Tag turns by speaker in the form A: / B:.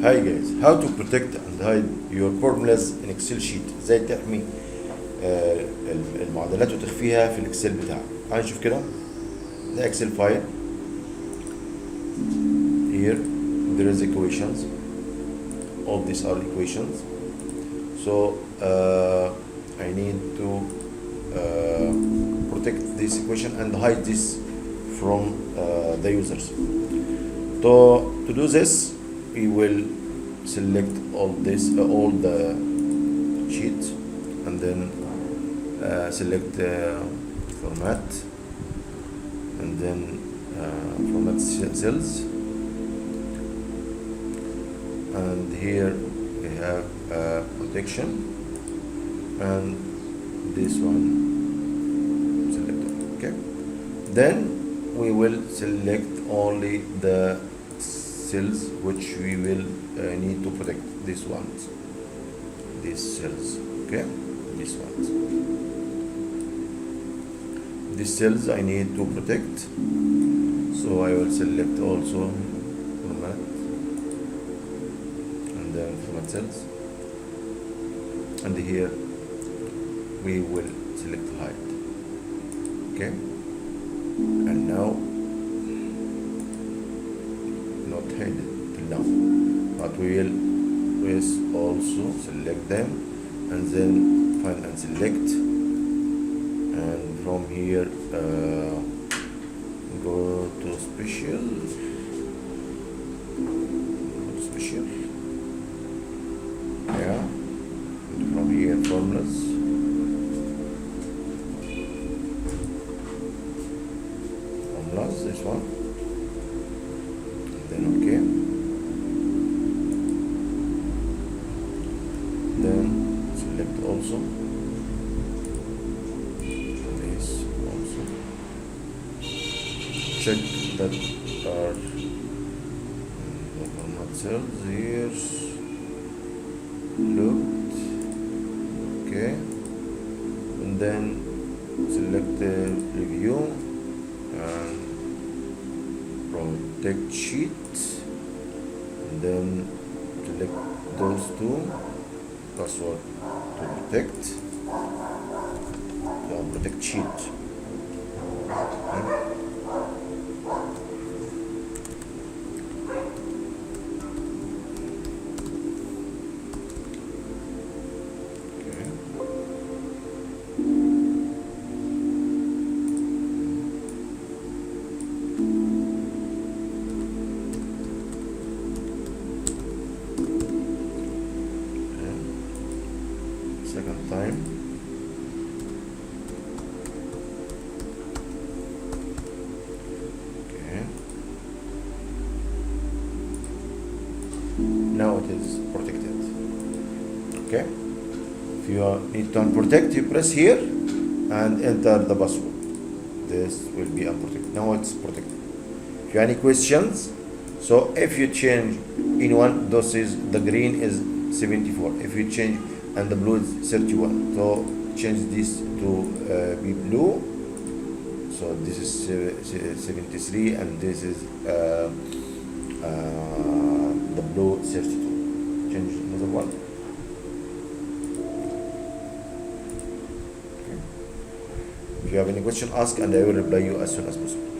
A: Hi guys, how to protect and hide your formulas in Excel sheet. ازاي تحمي المعادلات وتخفيها في الاكسل بتاعك. تعال نشوف كده. ده اكسل فايل. Here there is equations. All these are equations. So I need to protect this equation and hide this from the users. To do this, we will select all the sheet and then select format and then format cells, and here we have protection and this one selected. Okay, then we will select only the cells which we will need to protect. These cells. Okay, these ones. These cells I need to protect, so I will select also format and then format cells, and here we will select hide. Okay, and now not hidden till now, but we will also select them and then find and select, and from here go to special, yeah, and from here formulas, this one, and then okay, then select also this also, check that are the format cells here looked okay, and then select the review and protect sheet, and then select those two, password to protect sheet. Second time. Okay. Now it is protected. Okay. If you need to unprotect, you press here and enter the password. This will be unprotected. Now it's protected. If you have any questions, so if you change in one, this is the green is 74. If you change and the blue is 31, so change this to be blue, so this is 73 and this is the blue 32. Change another one. Okay. If you have any question, ask and I will reply you as soon as possible.